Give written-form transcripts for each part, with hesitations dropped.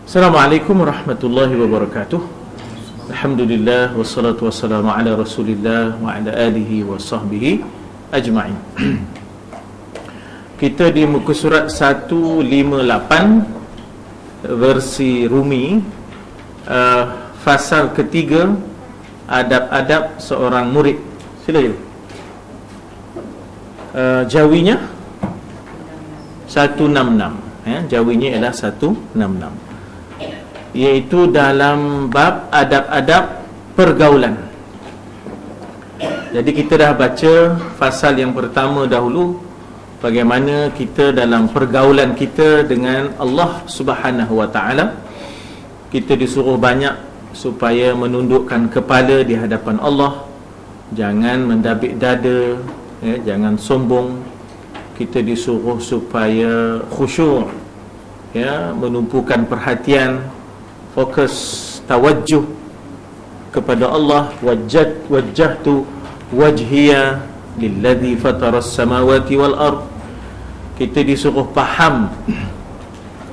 Assalamualaikum warahmatullahi wabarakatuh. Alhamdulillah wassalatu wassalamu ala Rasulillah wa ala alihi wa sahbihi ajma'in. Kita di muka surat 158 versi Rumi, fasal ketiga, adab-adab seorang murid. Sila je. Jawinya 166 ya, jawinya ialah 166, iaitu dalam bab adab-adab pergaulan. Jadi kita dah baca fasal yang pertama dahulu, bagaimana kita dalam pergaulan kita dengan Allah Subhanahu wa ta'ala. Kita disuruh banyak supaya menundukkan kepala di hadapan Allah, jangan mendabik dada ya, jangan sombong. Kita disuruh supaya khusyuk ya, menumpukan perhatian, fokus, tawajjuh kepada Allah. Wajjahtu wajhiya lilladzi fataras samawati wal ard. Kita disuruh faham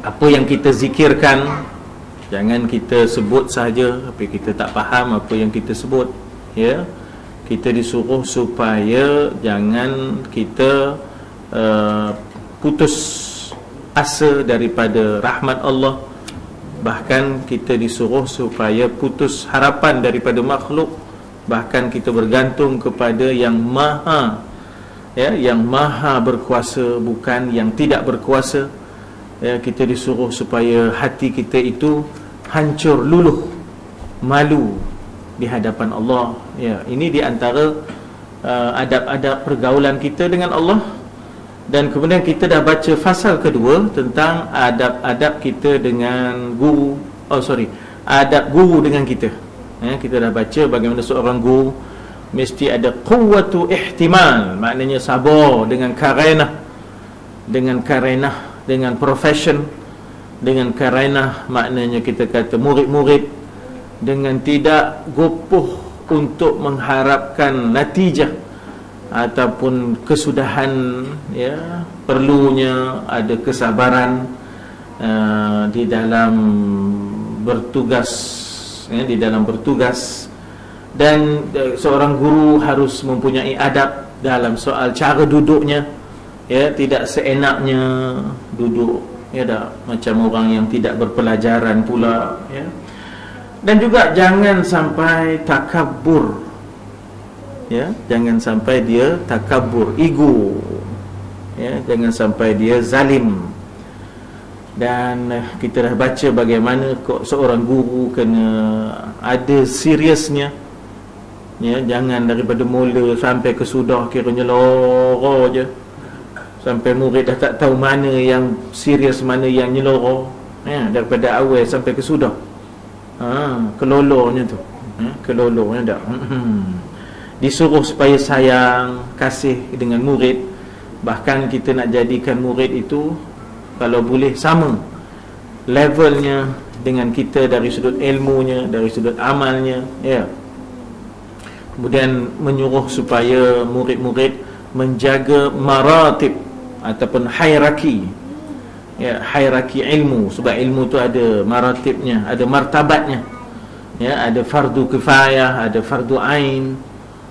apa yang kita zikirkan, jangan kita sebut saja tapi kita tak faham apa yang kita sebut ya. Kita disuruh supaya jangan kita putus asa daripada rahmat Allah. Bahkan kita disuruh supaya putus harapan daripada makhluk. Bahkan kita bergantung kepada yang maha ya, yang maha berkuasa, bukan yang tidak berkuasa ya. Kita disuruh supaya hati kita itu hancur luluh, malu di hadapan Allah ya. Ini di antara adab-adab pergaulan kita dengan Allah. Dan kemudian kita dah baca fasal kedua tentang adab-adab kita dengan guru. Adab guru dengan kita ya. Kita dah baca bagaimana seorang guru mesti ada quwwatu ihtimal, maknanya sabar dengan karenah, dengan profession, dengan karenah maknanya kita kata murid-murid, dengan tidak gopoh untuk mengharapkan natijah ataupun kesudahan ya. Perlunya ada kesabaran di dalam bertugas ya, di dalam bertugas. Dan seorang guru harus mempunyai adab dalam soal cara duduknya ya, tidak seenaknya duduk ya, dah macam orang yang tidak berpelajaran pula ya. Dan juga jangan sampai takabur ya, jangan sampai dia takabur, ego ya, jangan sampai dia zalim. Dan kita dah baca bagaimana kok seorang guru kena ada seriusnya ya, jangan daripada mula sampai ke sudah kiranya loro je, sampai murid dah tak tahu mana yang serius, mana yang nyeloro ya, daripada awal sampai ke sudah. Kelolornya tu kelolornya dah. Disuruh supaya sayang, kasih dengan murid. Bahkan kita nak jadikan murid itu kalau boleh sama levelnya dengan kita dari sudut ilmunya, dari sudut amalnya ya. Kemudian menyuruh supaya murid-murid menjaga maratib ataupun hierarki ya, hierarki ilmu. Sebab ilmu tu ada maratibnya, ada martabatnya ya, ada fardu kifayah, ada fardu ain.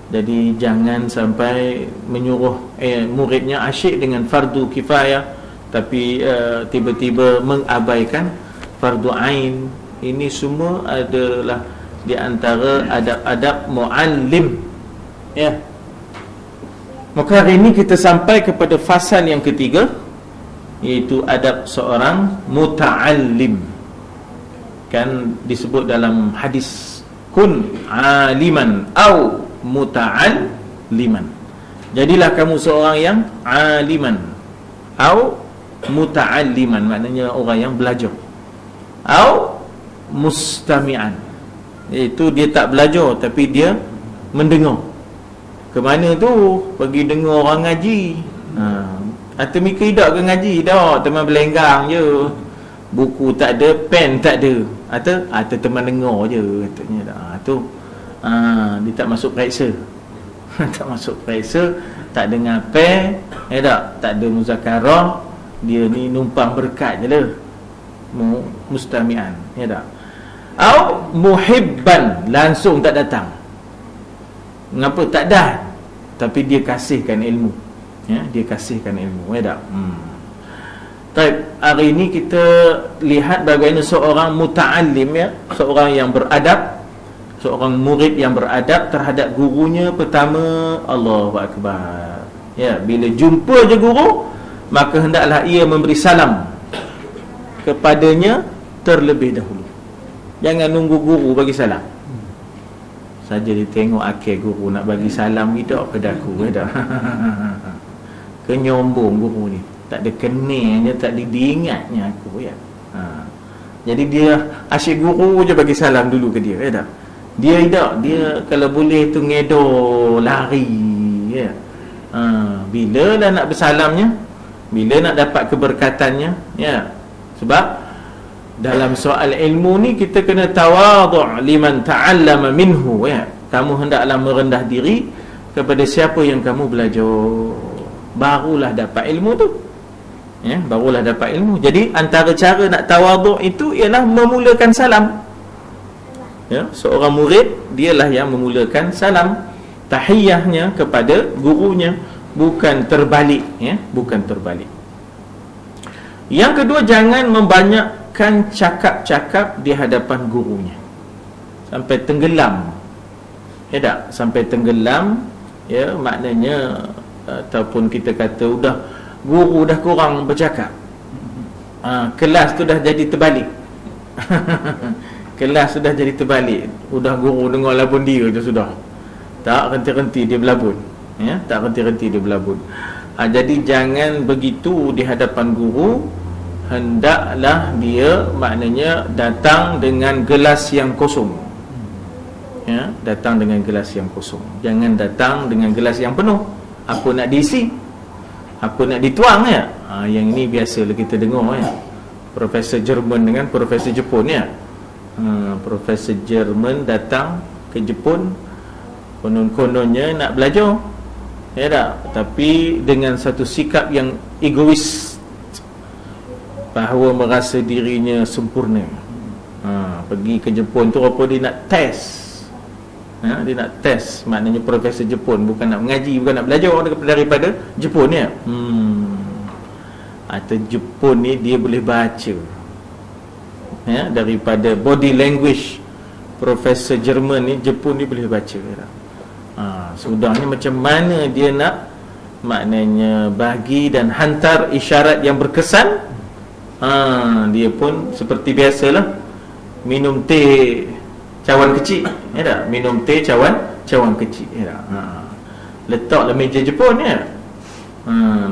Jadi jangan sampai menyuruh muridnya asyik dengan fardu kifayah tapi tiba-tiba mengabaikan fardu ain. Ini semua adalah di antara adab-adab muallim ya. Maka hari ini kita sampai kepada fasal yang ketiga, iaitu adab seorang muta'allim. Kan disebut dalam hadis, kun aliman au muta'alliman. Jadilah kamu seorang yang aliman au muta'alliman, maknanya orang yang belajar, au mustami'an, iaitu dia tak belajar tapi dia mendengar. Ke mana tu? Pergi dengar orang ngaji. Atau mikir tak ke ngaji? Dah teman belenggang je, buku tak ada, pen tak ada. Atau teman dengar je katanya dah. Tu dia tak masuk periksa. Tak masuk periksa, tak dengar pen tak ada muzakarah. Dia ni numpang berkat je lah mustami'an, ya tak? Atau muhibban, langsung tak datang. Mengapa tak dah? Tapi dia kasihkan ilmu, ya, dia kasihkan ilmu, ya tak? Baik, hari ini kita lihat bagaimana seorang muta'allim, ya, seorang yang beradab, seorang murid yang beradab terhadap gurunya. Pertama, Allahu Akbar, ya, bila jumpa je guru, maka hendaklah ia memberi salam kepadanya terlebih dahulu. Jangan nunggu guru bagi salam saja dia tengok akhir guru nak bagi salam gitu pada aku, ya dah. Kenyombong guru ni, tak ada keningnya, tak ada diingatnya aku, ya. Jadi dia asyik guru je bagi salam dulu ke dia, ya dah. Dia tidak, dia kalau boleh tu ngedor, lari, ya. Bila dah nak bersalamnya, bila nak dapat keberkatannya, ya. Sebab dalam soal ilmu ni kita kena tawadhu' liman ta'allama minhu, ya. Kamu hendaklah merendah diri kepada siapa yang kamu belajar, barulah dapat ilmu tu, ya, barulah dapat ilmu. Jadi antara cara nak tawadhu' itu ialah memulakan salam, ya. Seorang murid dialah yang memulakan salam, tahiyahnya kepada gurunya, bukan terbalik, ya, bukan terbalik. Yang kedua, jangan membanyakkan cakap-cakap di hadapan gurunya sampai tenggelam, ya tak? Sampai tenggelam, ya, maknanya ataupun kita kata udah guru dah kurang bercakap, kelas tu dah jadi terbalik. Kelas sudah jadi terbalik, udah guru dengar labun dia je sudah, tak henti-henti dia berlabun, ya, tak henti-henti dia berlabun. Jadi jangan begitu di hadapan guru. Hendaklah dia maknanya datang dengan gelas yang kosong, ya, datang dengan gelas yang kosong. Jangan datang dengan gelas yang penuh. Apa nak diisi, apa nak dituang, ya. Yang ini biasalah kita dengar, ya. Profesor Jerman dengan Profesor Jepun, ya. Profesor Jerman datang ke Jepun, konon-kononnya nak belajar, ya tak? Tapi dengan satu sikap yang egois, bahawa merasa dirinya sempurna. Pergi ke Jepun tu apa dia nak test, ya, dia nak test. Maknanya Profesor Jepun bukan nak mengaji, bukan nak belajar daripada Jepun, ya. Atau Jepun ni dia boleh baca, ya, daripada body language Profesor Jerman ni, Jepun ni boleh baca, ya. Sudahnya macam mana dia nak maknanya bagi dan hantar isyarat yang berkesan, dia pun seperti biasalah minum teh cawan kecil, ya tak? Minum teh cawan kecil, ya tak? Letaklah meja Jepun, ya.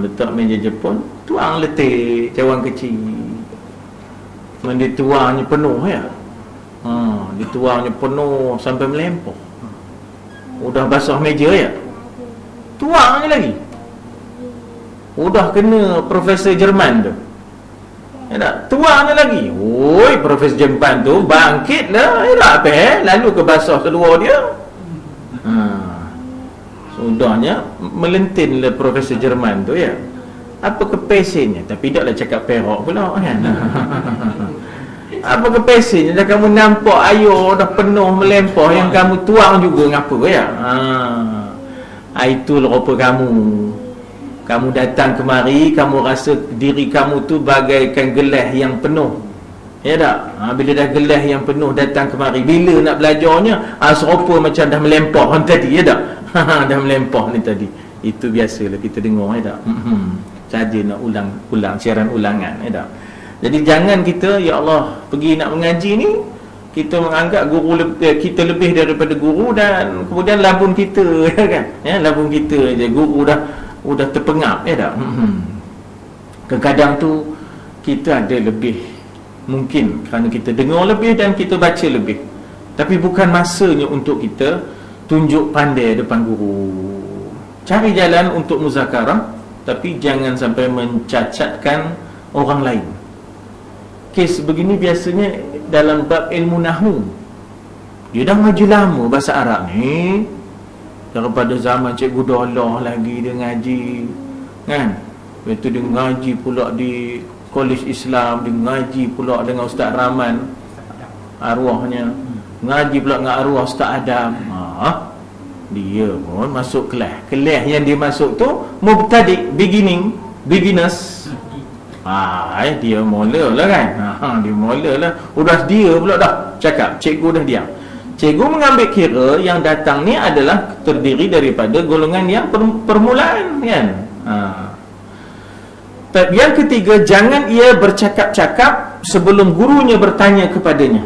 Letak meja Jepun, tuang letih cawan kecil. Dituangnya penuh, ya. Dituangnya penuh sampai melempar. Udah basah meja, ya. Tuangnya lagi. Udah kena Profesor Jerman tu, ya tak? Tuangnya lagi. Oi, Profesor Jerman tu bangkitlah, ya tak? Lalu ke basah seluar dia. Sudahnya melentinlah Profesor Jerman tu, ya. Apa kepesennya? Tapi taklah cakap perak pula, kan. Apa kepesennya? Dah kamu nampak air dah penuh melempar, yang kamu tuang juga ngapa, ya? Itulah rupa kamu. Kamu datang kemari, kamu rasa diri kamu tu bagaikan gelas yang penuh, ya tak? Bila dah gelas yang penuh datang kemari, bila nak belajarnya, serupa macam dah melempar ni tadi, ya tak? Dah melempar ni tadi. Itu biasalah kita dengar, ya tak? Saja nak ulang siaran ulangan, ya tak? Jadi jangan kita, ya Allah, pergi nak mengaji ni, kita menganggap guru kita lebih daripada guru, dan kemudian labun kita, ya kan? Ya, labun kita je, guru udah terpengap, ya tak? Kadang-kadang tu kita ada lebih, mungkin kerana kita dengar lebih dan kita baca lebih, tapi bukan masanya untuk kita tunjuk pandai depan guru. Cari jalan untuk muzakarah, tapi jangan sampai mencacatkan orang lain. Kes begini biasanya dalam bab ilmu nahwu. Dia dah ngaji lama bahasa Arab ni, daripada zaman Cikgu Dolah lagi dia ngaji, kan? Lepas tu dia ngaji pula di Kolej Islam, dia ngaji pula dengan Ustaz Rahman arwahnya, ngaji pula dengan arwah Ustaz Adam. Dia pun masuk kelas yang dia masuk tu mubtadi', beginners. Dia mula lah kan. Dia mula lah. Udah dia pula dah cakap, cikgu dah diam. Cikgu mengambil kira yang datang ni adalah terdiri daripada golongan yang permulaan kan. Yang ketiga, jangan ia bercakap-cakap sebelum gurunya bertanya kepadanya.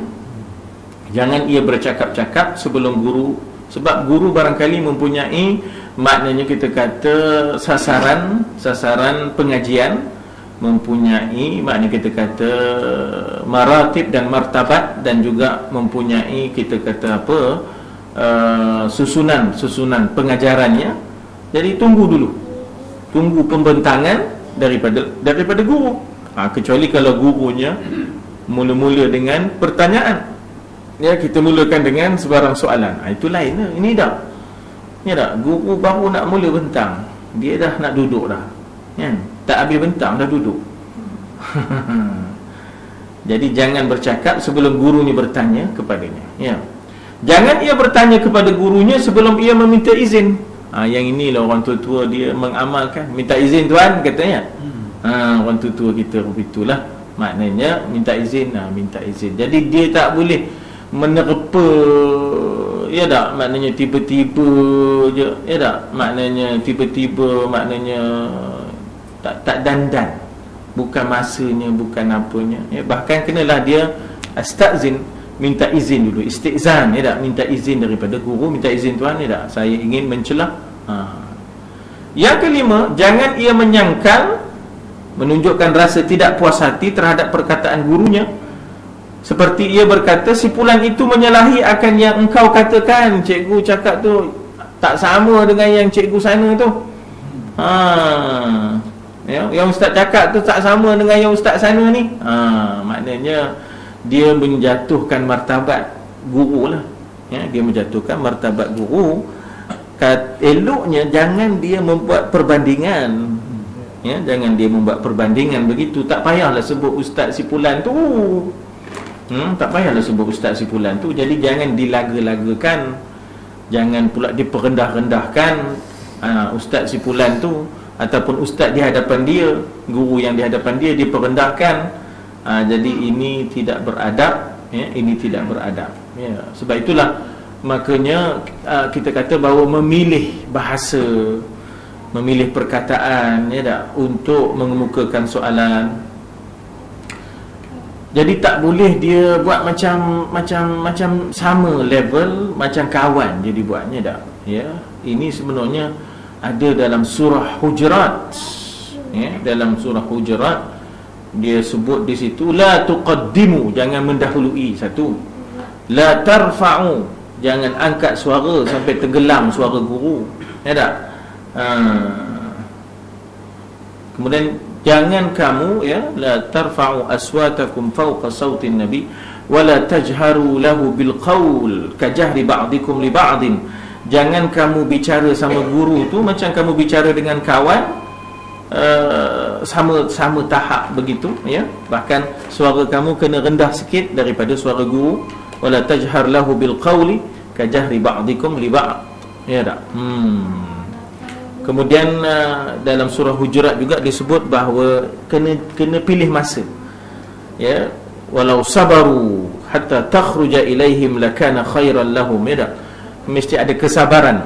Jangan ia bercakap-cakap sebelum guru, sebab guru barangkali mempunyai, maknanya kita kata sasaran pengajian, mempunyai maknanya kita kata maratib dan martabat, dan juga mempunyai kita kata apa, susunan pengajarannya. Jadi tunggu dulu, tunggu pembentangan daripada guru. Kecuali kalau gurunya mula-mula dengan pertanyaan, ya, kita mulakan dengan sebarang soalan, itu lain lah. Ini dah, ya dah, guru baru nak mula bentang, dia dah nak duduk dah, kan? Tak habis bentang dah duduk. Jadi jangan bercakap sebelum gurunya bertanya kepadanya, ya. Jangan ia bertanya kepada gurunya sebelum ia meminta izin. Yang inilah orang tua-tua dia mengamalkan, minta izin tuan katanya. Orang tua-tua kita begitulah, maknanya minta izin, minta izin. Jadi dia tak boleh menerpa, ya tak, maknanya tiba-tiba je, ya tak, maknanya tiba-tiba, maknanya tak dandan, bukan masanya, bukan apanya, ya. Bahkan kenalah dia astazin, minta izin dulu, istizan, ya tak, minta izin daripada guru, minta izin tuan, ya tak, saya ingin mencelah. Yang kelima, jangan ia menyangkal, menunjukkan rasa tidak puas hati terhadap perkataan gurunya, seperti ia berkata, si fulan itu menyalahi akan yang engkau katakan. Cikgu cakap tu tak sama dengan yang cikgu sana tu. Ya, yang ustaz cakap tu tak sama dengan yang ustaz sana ni. Maknanya dia menjatuhkan martabat guru lah, ya, dia menjatuhkan martabat guru. Eloknya jangan dia membuat perbandingan, ya, jangan dia membuat perbandingan begitu. Tak payahlah sebut ustaz si fulan tu, tak payahlah sebut ustaz si fulan tu. Jadi jangan dilaga-lagakan, jangan pula diperendah-rendahkan ustaz si fulan tu, ataupun ustaz di hadapan dia, guru yang di hadapan dia diperendahkan. Jadi ini tidak beradab, ya, ini tidak beradab, ya. Sebab itulah makanya kita kata bahawa memilih bahasa, memilih perkataan, ya tak, untuk mengemukakan soalan. Jadi tak boleh dia buat macam sama level, macam kawan jadi buatnya tak, ya. Ini sebenarnya ada dalam surah Hujurat, ya, dalam surah Hujurat dia sebut di situ, la tuqaddimu, jangan mendahului. Satu, la tarfa'u, jangan angkat suara sampai tenggelam suara guru, ya tak. Kemudian jangan kamu, ya, la tarfa'u aswatakum fawqa sautin nabi wa la tajharu lahu bil qaul kajahri ba'dikum li ba'din. Jangan kamu bicara sama guru tu macam kamu bicara dengan kawan, sama tahap begitu, ya. Bahkan suara kamu kena rendah sikit daripada suara guru. Wala tajhar lahu bil qawli kajahri ba'dikum li ba'd, ya tak. Kemudian dalam surah Hujurat juga disebut bahawa kena pilih masa, ya. Walau sabaru hatta takhruja ilaihim lakana khairan lahum, ya tak. Mesti ada kesabaran.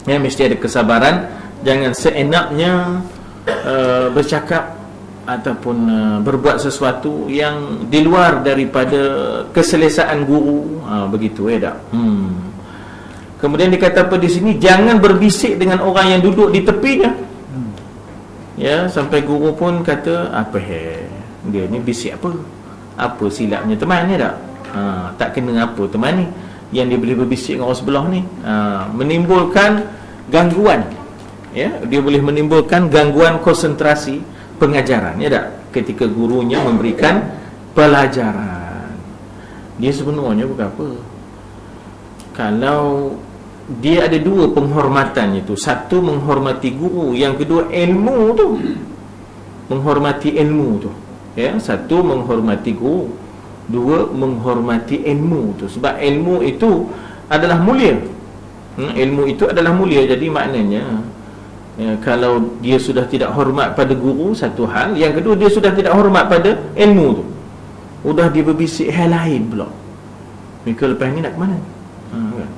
Ya, mesti ada kesabaran. Jangan seenaknya bercakap ataupun berbuat sesuatu yang di luar daripada keselesaan guru, begitu, ya tak. Kemudian dikata apa di sini, jangan berbisik dengan orang yang duduk di tepinya, ya, sampai guru pun kata, apa dia ni bisik apa silapnya teman, ya tak. Tak kena apa teman ni yang dia boleh berbisik dengan orang sebelah ni, menimbulkan gangguan, ya, dia boleh menimbulkan gangguan konsentrasi pengajaran, ya tak, ketika gurunya memberikan pelajaran. Dia sebenarnya bukan apa, kalau dia ada dua penghormatan itu, satu menghormati guru, yang kedua ilmu tu, menghormati ilmu tu. Ya, satu menghormati guru, dua menghormati ilmu tu. Sebab ilmu itu adalah mulia. Ilmu itu adalah mulia. Jadi maknanya kalau dia sudah tidak hormat pada guru, satu hal. Yang kedua, dia sudah tidak hormat pada ilmu tu, udah dia berbisik hal lain pula. Mika lepas ni nak ke mana? Kan?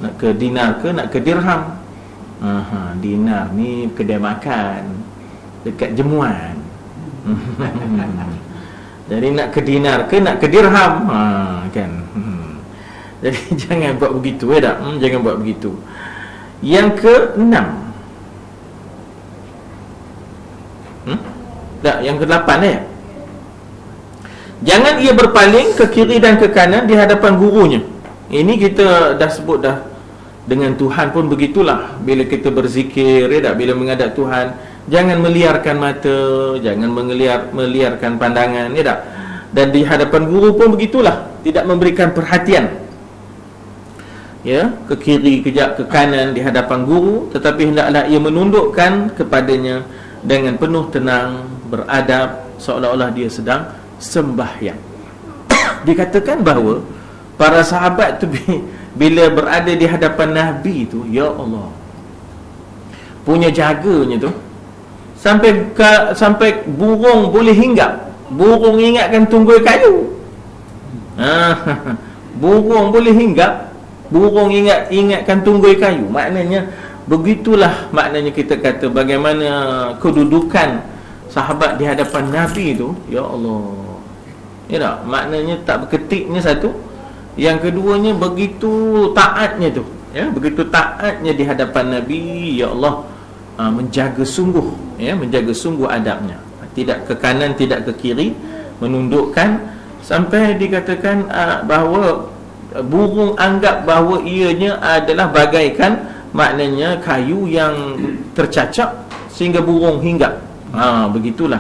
Nak ke dinar ke nak ke dirham? Dinar ni kedai makan dekat Jemuan. Jadi nak ke dinar ke nak ke dirham? Kan. Jadi jangan buat begitu, tak? Jangan buat begitu. Yang ke-6. Tak, yang ke-8 jangan ia berpaling ke kiri dan ke kanan di hadapan gurunya. Ini kita dah sebut dah. Dengan Tuhan pun begitulah. Bila kita berzikir, tak? Bila menghadap Tuhan, jangan meliarkan mata, jangan meliarkan pandangan, tak? Dan di hadapan guru pun begitulah, tidak memberikan perhatian, ya, ke kiri kejap ke kanan di hadapan guru, tetapi hendaklah ia menundukkan kepadanya dengan penuh tenang, beradab, seolah-olah dia sedang sembahyang. Dikatakan bahawa para sahabat tu bila berada di hadapan Nabi tu, ya Allah, punya jaganya tu, sampai burung boleh hinggap. Burung ingatkan tunggui kayu. Burung boleh hinggap, burung ingatkan tunggui kayu. Maknanya begitulah, maknanya kita kata bagaimana kedudukan sahabat di hadapan Nabi itu. Ya Allah, ya tak? Maknanya tak berketiknya satu. Yang keduanya begitu taatnya tu, ya, begitu taatnya di hadapan Nabi. Ya Allah, menjaga sungguh, ya, menjaga sungguh adabnya. Tidak ke kanan, tidak ke kiri, menundukkan. Sampai dikatakan bahawa burung anggap bahawa ianya adalah bagaikan, maknanya kayu yang tercacap sehingga burung hinggap. Begitulah.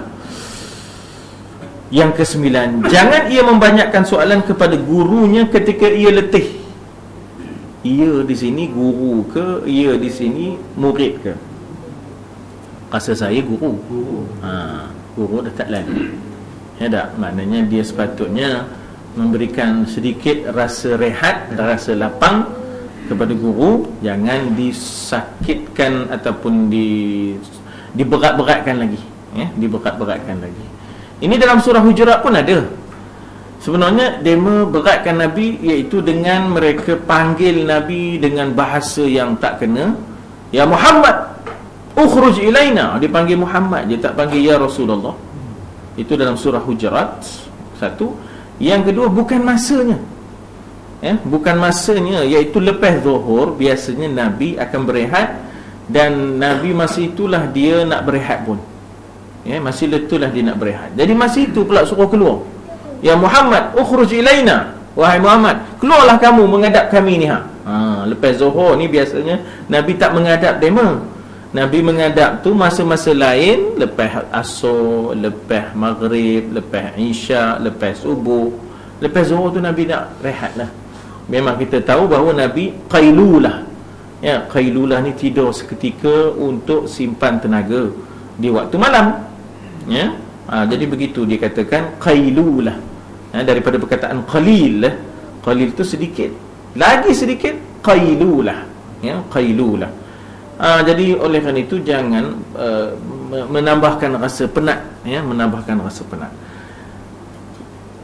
Yang ke-9, jangan ia membanyakkan soalan kepada gurunya ketika ia letih. Ia di sini guru ke, ia di sini murid ke? Rasa saya guru. Guru dah tak lalu, ya tak? Maknanya dia sepatutnya memberikan sedikit rasa rehat, rasa lapang kepada guru. Jangan disakitkan ataupun diberat-beratkan lagi, ya? Diberat-beratkan lagi. Ini dalam surah Hujurat pun ada. Sebenarnya dema beratkan Nabi, iaitu dengan mereka panggil Nabi dengan bahasa yang tak kena. Ya Muhammad, ukhruj ilaina. Dia panggil Muhammad, dia tak panggil ya Rasulullah. Itu dalam surah Hujurat. Satu. Yang kedua, bukan masanya, ya, bukan masanya, iaitu lepas zuhur. Biasanya Nabi akan berehat, dan Nabi masa itulah dia nak berehat pun, ya, masih itulah dia nak berehat. Jadi masa itu pula suruh keluar. Ya Muhammad, ukhruj ilaina. Wahai Muhammad, keluarlah kamu menghadap kami ni. Lepas zuhur ni biasanya Nabi tak menghadap dema. Nabi menghadap tu masa-masa lain, lepas asar, lepas maghrib, lepas isyak, lepas subuh. Lepas zuhur tu Nabi nak rehat lah. Memang kita tahu bahawa Nabi qailulah. Ya, qailulah ni tidur seketika untuk simpan tenaga di waktu malam. Ya. Jadi begitu dikatakan qailulah. Daripada perkataan qalil. Qalil tu sedikit. Lagi sedikit, qailulah. Ya, qailulah. Jadi oleh kerana itu jangan menambahkan rasa penat, ya, menambahkan rasa penat.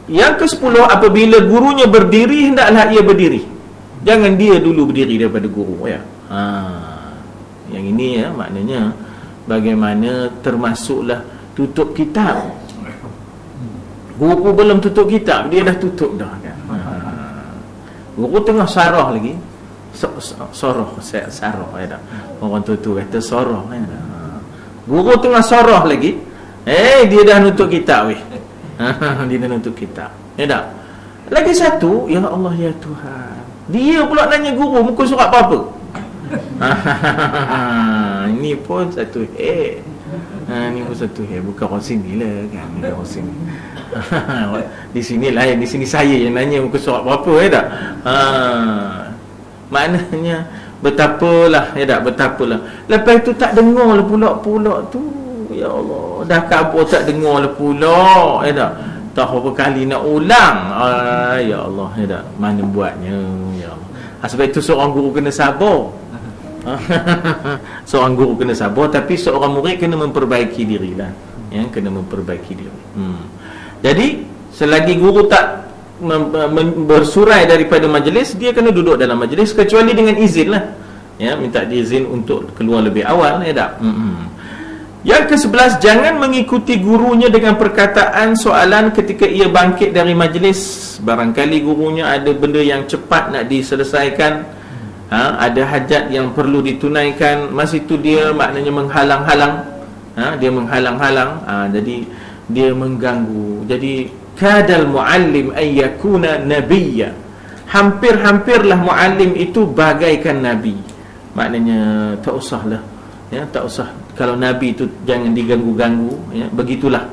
Yang ke-10, apabila gurunya berdiri, hendaklah ia berdiri. Jangan dia dulu berdiri daripada guru, ya. Yang ini, ya, maknanya bagaimana termasuklah tutup kitab. Guru belum tutup kitab, dia dah tutup dah, kan? Guru tengah sarah lagi. Soroh, sarah, ya tak? Orang tu kata soroh, ya tak? Guru tengah soroh lagi, dia dah nutup kitab, weh. Dia dah nutup kitab, ya tak? Lagi satu, ya Allah ya Tuhan, dia pula nanya guru muka surat apa-apa. Ini pun satu ini pun satu bukan orang sini lah, kan? Bukan orang sini. Di sini lain, di sini saya yang nanya muka surat apa-apa, ya tak? Maknanya betapalah, ya tak? Betapalah. Lepas tu tak dengar lah pula tu, Ya Allah, dah kabur tak dengar lah pula. Ya tak? Tak berapa kali nak ulang. Ya Allah, ya tak? Mana buatnya, ya Allah. Sebab itu seorang guru kena sabar. Seorang guru kena sabar, tapi seorang murid kena memperbaiki diri lah. Ya, kena memperbaiki diri. Jadi selagi guru tak bersurai daripada majlis, dia kena duduk dalam majlis kecuali dengan izin lah. Ya, minta izin untuk keluar lebih awal, ya tak? Yang ke-11, jangan mengikuti gurunya dengan perkataan soalan ketika ia bangkit dari majlis. Barangkali gurunya ada benda yang cepat nak diselesaikan, ada hajat yang perlu ditunaikan, masa itu dia maknanya menghalang-halang. Dia menghalang-halang, jadi dia mengganggu. Jadi kadal muallim ay yakuna nabiyya, hampir-hampirlah muallim itu bagaikan nabi. Maknanya tak usahlah, ya, tak usah. Kalau nabi itu jangan diganggu-ganggu, ya. Begitulah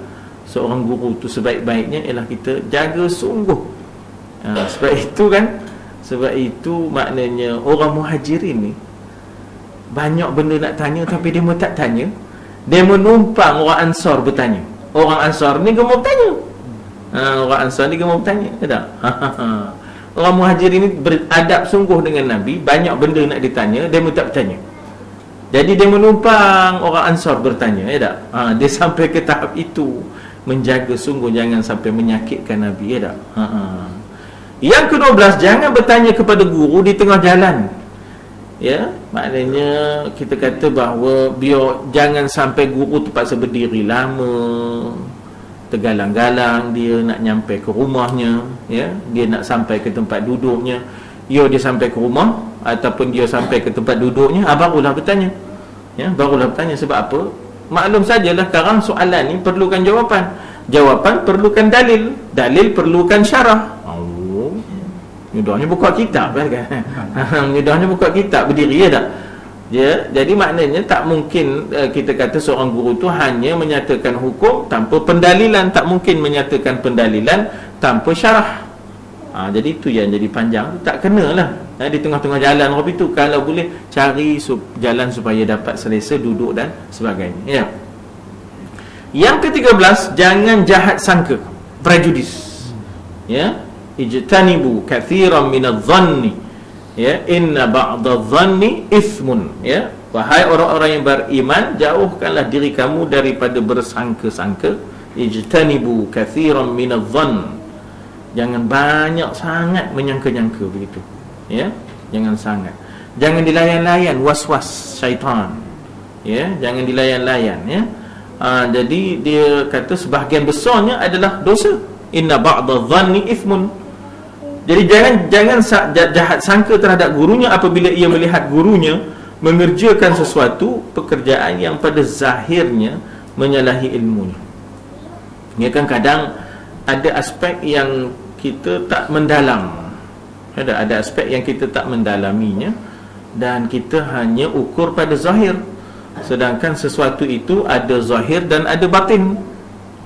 seorang guru tu sebaik-baiknya ialah kita jaga sungguh. Sebab itu maknanya orang muhajirin ni banyak benda nak tanya tapi dia pun tak tanya. Dia menumpang orang Ansar bertanya. Orang Ansar ni gemar bertanya. Orang Ansar ni gemar bertanya, tak? Orang muhajirin ni beradab sungguh dengan Nabi. Banyak benda nak ditanya, dia pun tak bertanya. Jadi dia menumpang orang Ansar bertanya, ya tak? Dia sampai ke tahap itu, menjaga sungguh jangan sampai menyakitkan Nabi, ya tak? Yang ke-12, jangan bertanya kepada guru di tengah jalan. Ya, maknanya kita kata bahawa biar jangan sampai guru terpaksa berdiri lama, tergalang-galang dia nak nyampai ke rumahnya, ya, dia nak sampai ke tempat duduknya. Dia sampai ke rumah ataupun dia sampai ke tempat duduknya, barulah bertanya. Ya, barulah bertanya. Sebab apa? Maklum sajalah sekarang soalan ni perlukan jawapan. Jawapan perlukan dalil. Dalil perlukan syarah. Mudahnya buka kitab kan? Mudahnya buka kitab berdiri, ya tak? Ya, jadi maknanya tak mungkin kita kata seorang guru tu hanya menyatakan hukum tanpa pendalilan, tak mungkin menyatakan pendalilan tanpa syarah. Jadi itu yang jadi panjang, tak kenalah. Di tengah-tengah jalan orang itu kalau boleh cari jalan supaya dapat selesa duduk dan sebagainya. Ya. Yang ke-13, jangan jahat sangka, prejudis. Ya. Ijtanibu kathiran minadh-dhanni, ya, inna ba'dadh-dhanni ithmun, ya. Wahai orang-orang yang beriman, jauhkanlah diri kamu daripada bersangka-sangka. Ijtanibu kathiran minadh-dhann, jangan banyak sangat menyangka-nyangka begitu, ya. Jangan sangat, jangan dilayan-layan was-was syaitan, ya, jangan dilayan-layan, ya. Jadi dia kata sebahagian besarnya adalah dosa. Inna ba'dadh-dhanni ithmun. Jadi jangan jahat sangka terhadap gurunya apabila ia melihat gurunya mengerjakan sesuatu pekerjaan yang pada zahirnya menyalahi ilmunya. Ya kan, kadang ada aspek yang kita tak mendalam. Ada aspek yang kita tak mendalaminya dan kita hanya ukur pada zahir. Sedangkan sesuatu itu ada zahir dan ada batin.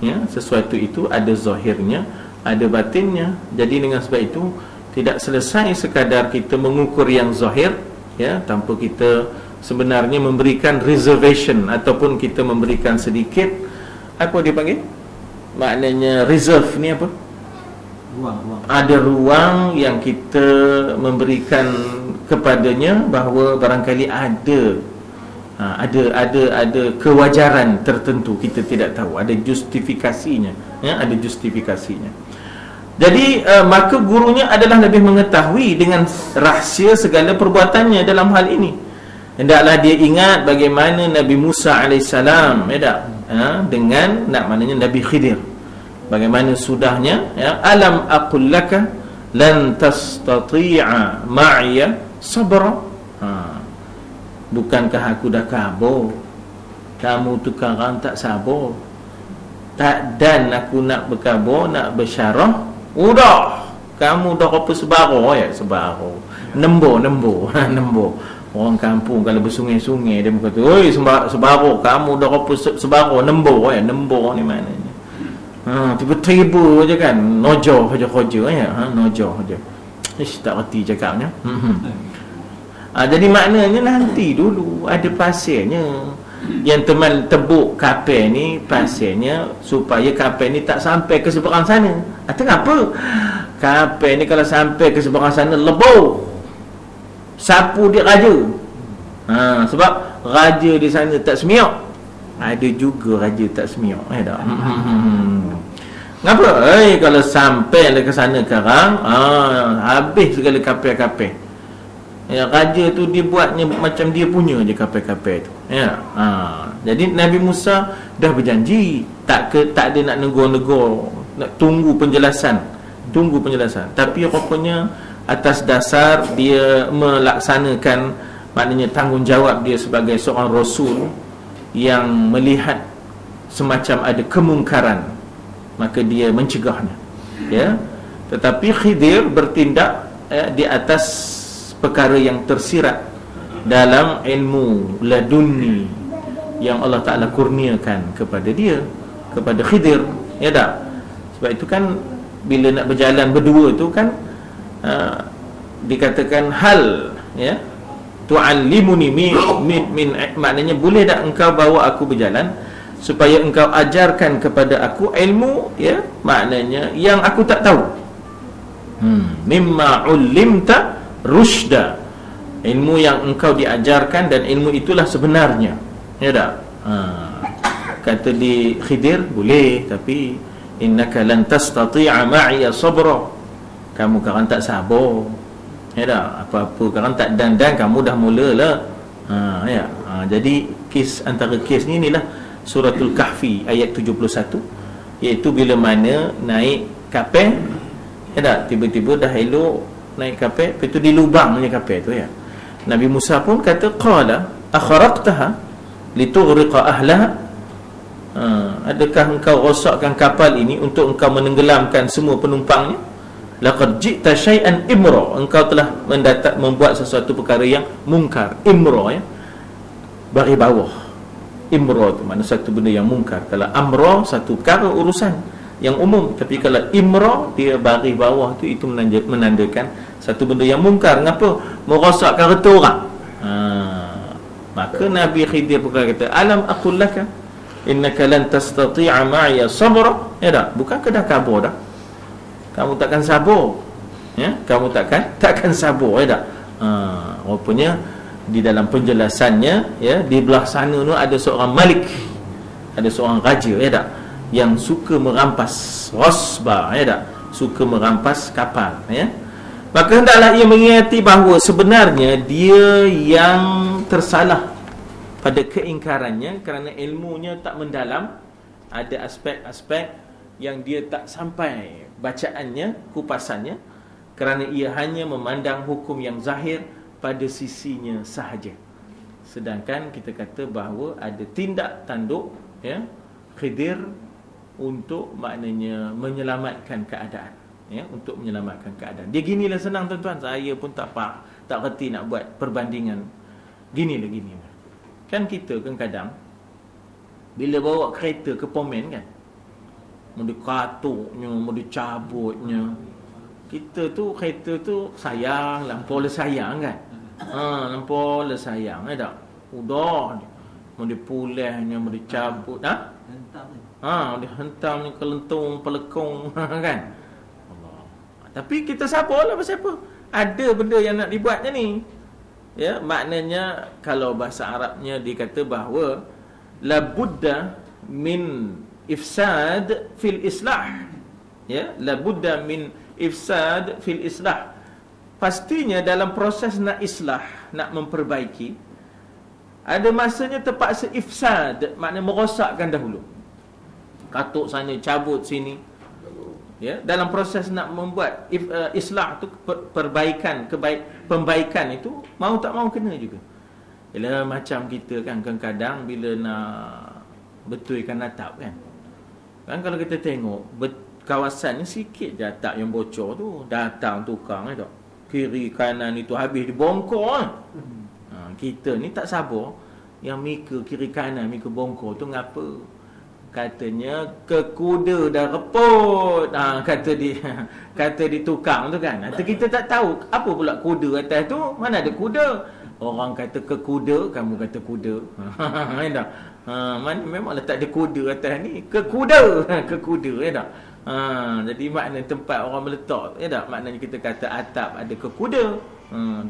Ya, sesuatu itu ada zahirnya, ada batinnya. Jadi dengan sebab itu tidak selesai sekadar kita mengukur yang zahir, ya, tanpa kita sebenarnya memberikan reservation ataupun kita memberikan sedikit apa dia panggil, maknanya reserve ni apa, ruang. Ada ruang yang kita memberikan kepadanya bahawa barangkali ada kewajaran tertentu kita tidak tahu, ada justifikasinya, ya, ada justifikasinya. Jadi maka gurunya adalah lebih mengetahui dengan rahsia segala perbuatannya dalam hal ini. Hendaklah dia ingat bagaimana Nabi Musa alaihissalam, ya tak, dengan maknanya Nabi Khidir, bagaimana sudahnya, ya, alam aqul laka lan tastati'a ma'iya sabra. Bukankah aku dah khabar kamu tu sekarang tak sabar, tak, dan aku nak berkhabar, nak bersyarah, udah kamu dah apa sebaro, ya, sebaro, nembo nembo. Orang kampung kalau bersungai-sungai dia berkata, oi sebaro, kamu dah apa sebaro, nembo, ya, nembo ni maknanya tiba-tiba je kan, nojoh saja kerja, ya, nojoh saja. Tak reti cakapnya. Jadi maknanya nanti dulu ada pasirnya, yang teman tebuk kapal ni pasalnya supaya kapal ni tak sampai ke seberang sana. Atau apa? Kapal ni kalau sampai ke seberang sana lebur, sapu dia raja. Sebab raja di sana tak semiok. Ada juga raja tak semiok. Tak? Ngapa? Kalau sampai ke sana sekarang, habis segala kapal-kapal. Ya, raja tu dia buatnya macam dia punya je kapal-kapal tu. Ya. Jadi Nabi Musa dah berjanji, tak ada nak negur-negur, nak tunggu penjelasan. Tapi rupanya atas dasar dia melaksanakan, maknanya tanggungjawab dia sebagai seorang rasul yang melihat semacam ada kemungkaran, maka dia mencegahnya. Ya. Tetapi Khidir bertindak di atas perkara yang tersirat dalam ilmu ladunni yang Allah Ta'ala kurniakan kepada dia, kepada Khidir. Ya tak? Sebab itu kan bila nak berjalan berdua tu kan dikatakan hal, ya, tu'allimuni min, maknanya boleh tak engkau bawa aku berjalan supaya engkau ajarkan kepada aku ilmu, ya, maknanya yang aku tak tahu. Mimma ullimta rusyda, ilmu yang engkau diajarkan dan ilmu itulah sebenarnya. Ya tak? Kata di Khidir, boleh, tapi innaka lan tastati'a ma'iya sabra, kamu kan tak sabar. Ya tak? Apa-apa kan tak dandan kamu dah mulalah. Ya. Jadi antara kes ni inilah suratul Kahfi ayat 71, iaitu bila mana naik kapal, ya tak? Tiba-tiba dah elok naik kapal, lepas tu dilubangnya kapal tu, ya. Nabi Musa pun kata, qala akharaqtaha litughriqa ahlaha, adakah engkau rosakkan kapal ini untuk engkau menenggelamkan semua penumpangnya? Laqad ji'ta syai'an imra, engkau telah membuat sesuatu perkara yang mungkar. Imra, ya, bagi bawah. Imra tu makna satu benda yang mungkar. Kalau amra satu perkara urusan yang umum, tapi kalau imra dia baris bawah tu, itu menandakan satu benda yang mungkar. Ngapa? Merosakkan harta orang. Maka Nabi Khidir pun kata, alam aqul laka innaka lan tastati'a ma'iya sabra. Ya tak? Bukan dah khabar dah, kamu takkan sabar, ya, kamu takkan sabar, ya tak? Rupanya di dalam penjelasannya, ya, di belah sana tu ada seorang malik, ada seorang raja, ya tak, yang suka merampas rasba, ya tak, suka merampas kapal, ya. Maka hendaklah ia mengingati bahawa sebenarnya dia yang tersalah pada keingkarannya kerana ilmunya tak mendalam. Ada aspek-aspek yang dia tak sampai bacaannya, kupasannya, kerana ia hanya memandang hukum yang zahir pada sisinya sahaja. Sedangkan kita kata bahawa ada tindak tanduk, ya, Khidir untuk maknanya menyelamatkan keadaan, ya, untuk menyelamatkan keadaan. Dia ginilah senang, tuan-tuan. Saya pun tak reti nak buat perbandingan. Gini. Kan kita kadang bila bawa kereta ke Pomen kan, mau dikatuknya, mau dicabutnya, kita tu kereta tu sayang, lampau sayang kan. Lampau sayang, tak? Udah mau dipulihnya, mau dicabut, dihentamnya kelentung, pelekung kan. Allah. Tapi kita sabarlah, pasal apa? Ada benda yang nak dibuatnya ni. Ya, maknanya kalau bahasa Arabnya dikata bahawa la budda min ifsad fil islah. Ya, la budda min ifsad fil islah. Pastinya dalam proses nak islah, nak memperbaiki, ada masanya terpaksa ifsad, maknanya merosakkan dahulu. Katuk sana, cabut sini. Ya, dalam proses nak membuat islah tu, pembaikan itu mau tak mau kena juga. Bila macam kita kan kadang-kadang bila nak betulkan atap kan, kalau kita tengok kawasannya sikit je atap yang bocor tu, datang tukang tak, kiri kanan itu habis dibongkor kan. Kita ni tak sabar, yang mika kiri kanan mika bongkor tu ngapa? Katanya ke kuda dah reput. Kata di tukang tu kan. Kita tak tahu apa pula kuda atas tu, mana ada kuda. Orang kata ke kuda, kamu kata kuda. Ya tak? Mana memang letak ada kuda atas ni. Ke kuda. Ke kuda, ya tak? Jadi makna tempat orang meletak, ya tak? Maknanya kita kata atap ada ke kuda.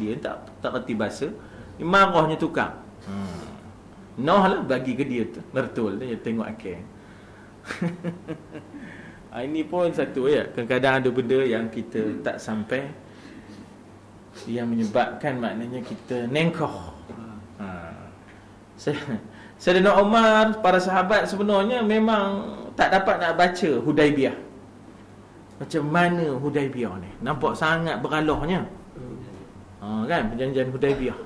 Dia tak reti bahasa. Dia marahnya tukang. Noh lah bagi ke dia tu. Betul dia tengok akhir. Ini pun satu ya. Kadang-kadang ada benda yang kita tak sampai, yang menyebabkan maknanya kita nengkoh. Sayyidina Umar, para sahabat sebenarnya memang tak dapat nak baca Hudaibiyah. Macam mana Hudaibiyah ni? Nampak sangat beralahnya. Kan perjanjian Hudaibiyah.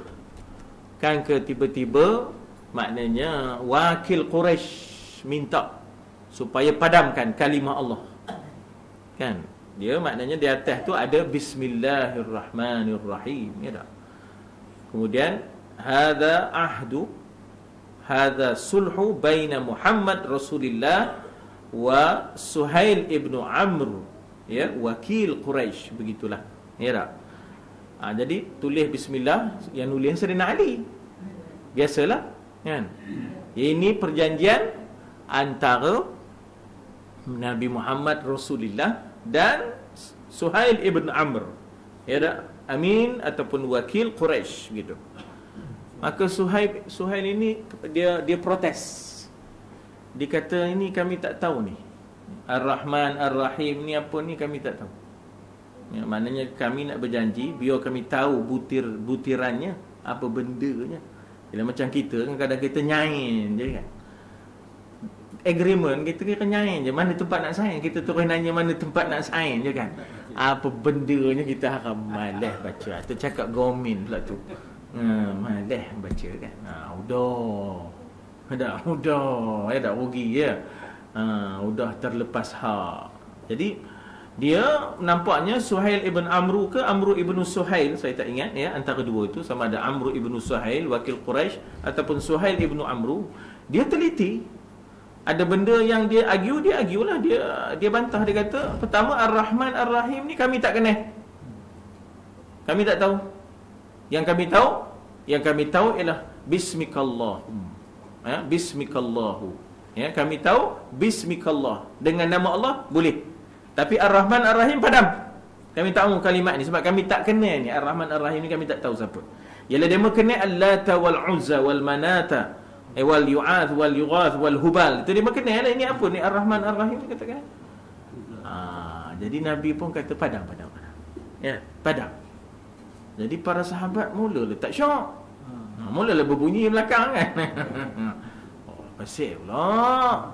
Kan ke tiba-tiba maknanya wakil Quraisy minta supaya padamkan kalimah Allah. Kan? Dia maknanya di atas tu ada Bismillahirrahmanirrahim, ya tak? Kemudian hadza ahdu, hadza sulhu baina Muhammad Rasulullah wa Suhail ibnu Amr, ya, wakil Quraisy, begitulah, ya tak? Jadi tulis bismillah, yang nulis Sayyidina Ali. Biasalah, kan? Ini perjanjian antara Nabi Muhammad Rasulullah dan Suhail ibn Amr, ya tak? Amin ataupun wakil Quraisy gitu. Maka Suhail ini dia protes. Dia kata ini kami tak tahu ni. Ar-Rahman Ar-Rahim ni apa ni kami tak tahu. Ya, maknanya kami nak berjanji biar kami tahu butirannya, apa bendanya. Bila macam kita kan kadang kita nyain je kan. Agreement kita kira nyain je, mana tempat nak sign, kita terus nanya mana tempat nak sign je kan. Apa bendanya kita harap malas baca. Atau cakap gomin pula tu. Malas baca kan. Udah ya dah rugi ya. Udah terlepas hak. Jadi dia nampaknya Suhail ibn Amru ke Amru ibn Suhail, saya tak ingat ya, antara dua itu, sama ada Amru ibn Suhail wakil Quraisy ataupun Suhail ibn Amru. Dia teliti. Ada benda yang dia argue lah, dia bantah. Dia kata pertama Ar-Rahman Ar-Rahim ni kami tak kenal, kami tak tahu. Yang kami tahu ialah Bismikallah, Bismikallahu, ya, kami tahu Bismikallah, dengan nama Allah boleh. Tapi Ar-Rahman Ar-Rahim padam, kami tak tahu kalimat ni, sebab kami tak kenal ni. Ar-Rahman Ar-Rahim ni kami tak tahu siapa. Ialah dia mengenal Al-Lata wal-Uzza wal-Manata wal yu'ath wal yughath wal hubal. Itu dia mengenal ini apa ni Ar-Rahman Ar-Rahim ni katakan. Jadi Nabi pun kata padam. Ya, padam. Jadi para sahabat mulalah tak syok. Mulalah berbunyi belakang kan. Pasal pula.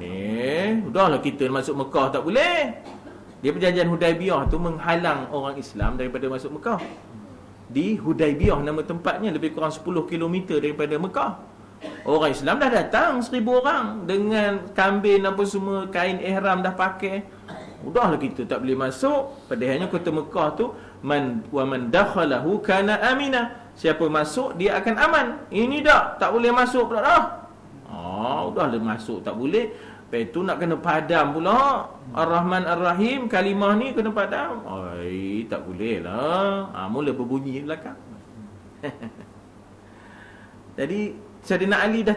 Ni, udahlah kita masuk Mekah tak boleh. Dia perjanjian Hudaibiyah tu menghalang orang Islam daripada masuk Mekah. Di Hudaibiyah nama tempatnya, lebih kurang 10 km daripada Mekah. Orang Islam dah datang 1000 orang dengan kambing apa semua, kain ihram dah pakai. Udahlah kita tak boleh masuk. Padahalnya kota Mekah tu man dakhalahu kana amina. Siapa masuk dia akan aman. Ini tak boleh masuk pula dah. Udahlah masuk tak boleh. Lepas tu nak kena padam pula. Ar-Rahman Ar-Rahim, kalimah ni kena padam. Tak boleh lah. Mula berbunyi belakang. Jadi Sayyidina Ali dah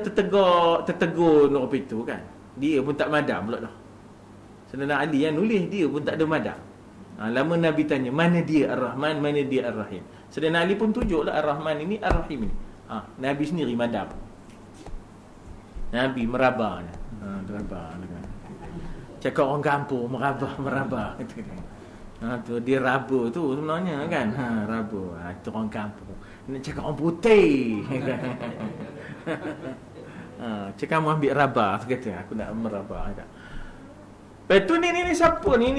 tertegur Nur itu kan. Dia pun tak madam pula dah. Sayyidina Ali yang nulis, dia pun tak ada madam. Lama Nabi tanya, mana dia Ar-Rahman, mana dia Ar-Rahim. Sayyidina Ali pun tunjuklah Ar-Rahman ini, Ar-Rahim ini. Nabi sendiri madam. Nabi meraba. Cakap orang kampung, meraba. Tu dia raba tu sebenarnya kan. Raba. Itu orang kampung. Nak cakap orang putih. Cakap kamu ambil raba, kata aku nak meraba. Lepas tu ni siapa ni?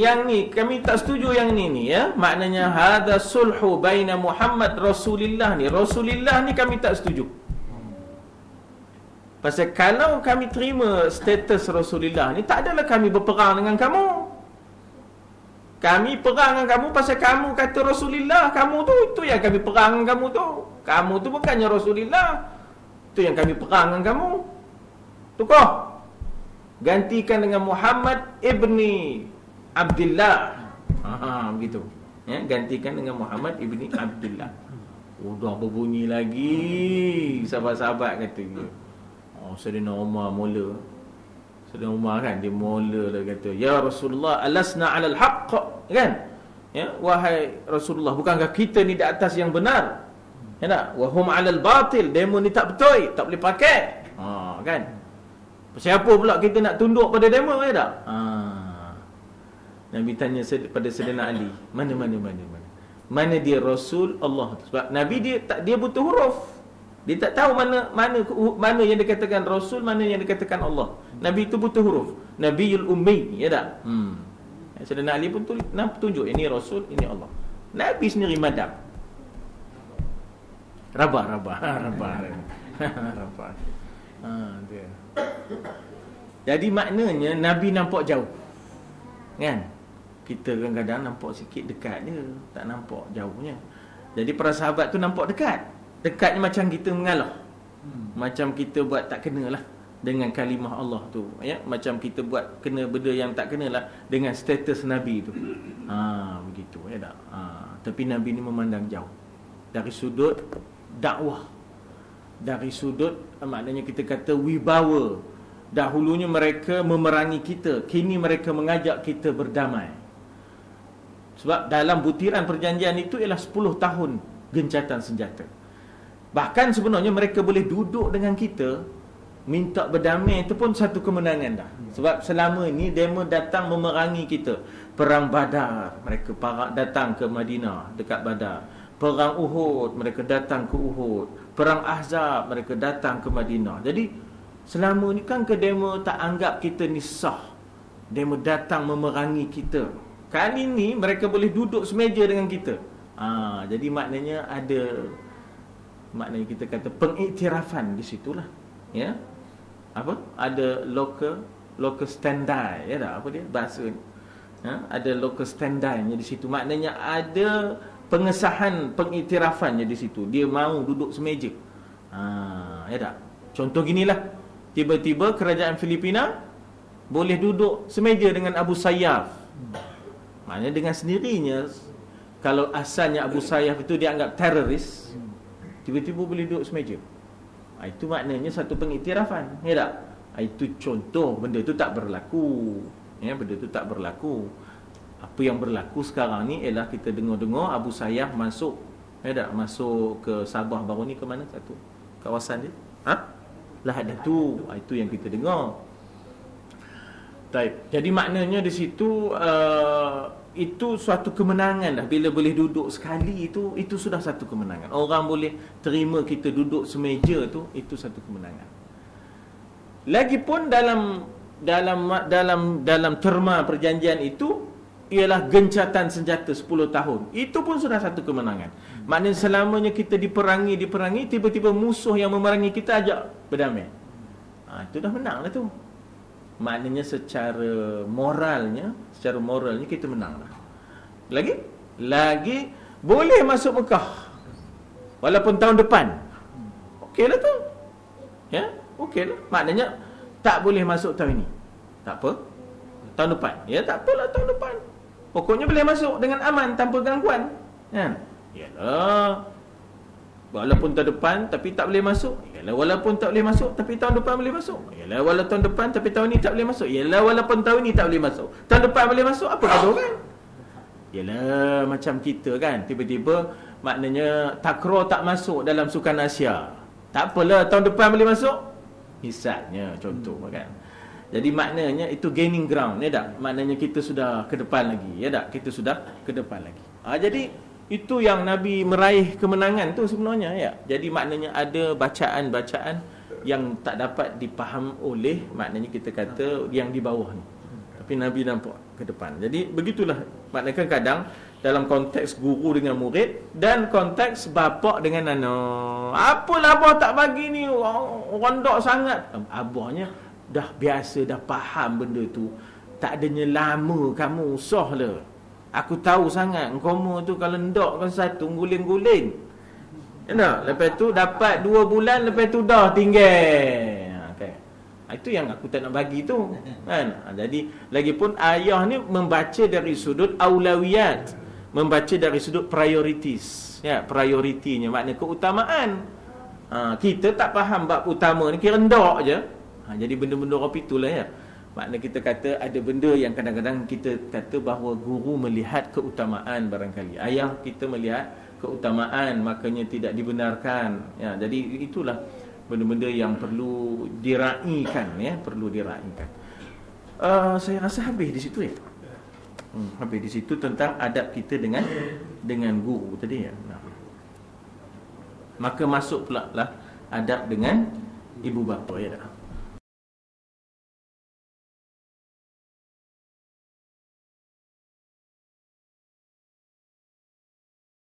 Yang ni kami tak setuju yang ni ya. Maknanya hadza sulhu baina Muhammad Rasulillah ni. Rasulillah ni kami tak setuju. Pasal kalau kami terima status Rasulullah ni, tak adalah kami berperang dengan kamu. Kami perang dengan kamu pasal kamu kata Rasulullah. Kamu tu, itu yang kami perang dengan kamu tu. Kamu tu bukannya Rasulullah. Itu yang kami perang dengan kamu. Tukar. Gantikan dengan Muhammad ibni Abdullah. Begitu. Ya, gantikan dengan Muhammad ibni Abdullah. Dah berbunyi lagi. Sahabat-sahabat kata, Sayyidina Umar mula. Sayyidina Umar kan, dia mula lah kata, ya Rasulullah, alasna alal haqq, kan? Ya, wahai Rasulullah, bukankah kita ni di atas yang benar? Ya tak? Wahum alal batil, demo ni tak betul, tak boleh pakai. Kan? Siapa pula kita nak tunduk pada demo, ya tak? Nabi tanya pada Sayyidina Ali, mana dia Rasul Allah. Sebab Nabi dia butuh huruf. Dia tak tahu mana yang dikatakan Rasul, mana yang dikatakan Allah. Nabi itu butuh huruf. Nabiul Ummi, ya tak? Sayyidina Ali pun tunjuk, ini Rasul, ini Allah. Nabi sendiri madam. Rabah. Dia. Jadi maknanya Nabi nampak jauh, kan? Kita kadang-kadang nampak sikit dekat je, tak nampak jauhnya. Jadi para sahabat tu nampak dekat. Dekatnya macam kita mengalah, macam kita buat tak kenalah dengan kalimah Allah tu, ya? Macam kita buat kena benda yang tak kenalah dengan status Nabi tu. Begitu, ya tak? Tapi Nabi ni memandang jauh, dari sudut dakwah, dari sudut maknanya kita kata wibawa. Dahulunya mereka memerangi kita, kini mereka mengajak kita berdamai. Sebab dalam butiran perjanjian itu ialah 10 tahun gencatan senjata. Bahkan sebenarnya mereka boleh duduk dengan kita, minta berdamai, itu pun satu kemenangan dah. Sebab selama ini demo datang memerangi kita. Perang Badar, mereka datang ke Madinah dekat Badar. Perang Uhud, mereka datang ke Uhud. Perang Ahzab, mereka datang ke Madinah. Jadi selama ni kan ke demo tak anggap kita ni sah. Demo datang memerangi kita. Kali ni mereka boleh duduk semeja dengan kita. Jadi maknanya maknanya kita kata pengiktirafan di situlah. Ya. Apa? Ada local standby, ya tak? Apa dia bahasa ni? Ada local standby-nya di situ. Maknanya ada pengesahan pengiktirafannya di situ. Dia mahu duduk semeja. Ya tak? Contoh ginilah. Tiba-tiba kerajaan Filipina boleh duduk semeja dengan Abu Sayyaf. Maknanya dengan sendirinya, kalau asalnya Abu Sayyaf itu dianggap teroris, tiba-tiba boleh duduk semeja. Itu maknanya satu pengiktirafan, ya tak? Itu contoh benda itu tak berlaku. Ya, benda itu tak berlaku. Apa yang berlaku sekarang ni ialah kita dengar-dengar Abu Sayyaf masuk, ya tak? Masuk ke Sabah baru ni, ke mana satu kawasan dia? Lahadatu. Itu yang kita dengar. Baik. Jadi maknanya di situ itu suatu kemenangan dah. Bila boleh duduk sekali itu sudah satu kemenangan. Orang boleh terima kita duduk semeja tu, itu satu kemenangan. Lagipun dalam terma perjanjian itu ialah gencatan senjata 10 tahun. Itu pun sudah satu kemenangan. Maknanya selamanya kita diperangi, tiba-tiba musuh yang memerangi kita ajak berdamai. Itu dah menang lah tu. Maknanya secara moralnya kita menang lah. Lagi boleh masuk Mekah walaupun tahun depan. Okeylah tu. Ya, okeylah. Maknanya tak boleh masuk tahun ini. Tak apa. Tahun depan. Ya, tak apalah tahun depan. Pokoknya boleh masuk dengan aman tanpa gangguan. Kan? Yalah. Walaupun tahun depan tapi tak boleh masuk. Yalah, walaupun tak boleh masuk tapi tahun depan boleh masuk. Yalah, walaupun tahun depan tapi tahun ni tak boleh masuk. Yalah, walaupun tahun ni tak boleh masuk, tahun depan boleh masuk. Apa kata orang? Yalah, macam kita kan, tiba-tiba maknanya takraw tak masuk dalam Sukan Asia. Tak apalah, tahun depan boleh masuk. Misalnya contoh kan. Jadi maknanya itu gaining ground, ya tak? Maknanya kita sudah ke depan lagi, ya tak? Kita sudah ke depan lagi. Jadi itu yang Nabi meraih kemenangan tu sebenarnya, ya. Jadi maknanya ada bacaan-bacaan yang tak dapat dipaham oleh maknanya kita kata yang di bawah ni. Tapi Nabi nampak ke depan. Jadi begitulah maknanya kadang dalam konteks guru dengan murid dan konteks bapa dengan anak. Apalah abah tak bagi ni, rondok sangat. Abahnya dah biasa, dah faham benda tu. Tak adanya lama kamu usah lah. Aku tahu sangat engkau tu kalau ndokkan satu guling-guling. Ya, lepas tu dapat 2 bulan, lepas tu dah tinggal. Okay. Itu yang aku tak nak bagi tu, kan? Jadi lagipun ayah ni membaca dari sudut aulawiyat. membaca dari sudut priorities, ya, prioritinya, makna keutamaan. Kita tak faham bab utama ni, kira ndak je. Jadi benda-benda apa itulah, ya. Makna kita kata ada benda yang kadang-kadang kita kata bahawa guru melihat keutamaan barangkali. Ayah kita melihat keutamaan, makanya tidak dibenarkan. Ya, jadi itulah benda-benda yang perlu diraikan, ya, perlu diraikan. Saya rasa habis di situ, ya. Habis di situ tentang adab kita dengan guru tadi, ya. Maka masuk pula lah adab dengan ibu bapa, ya.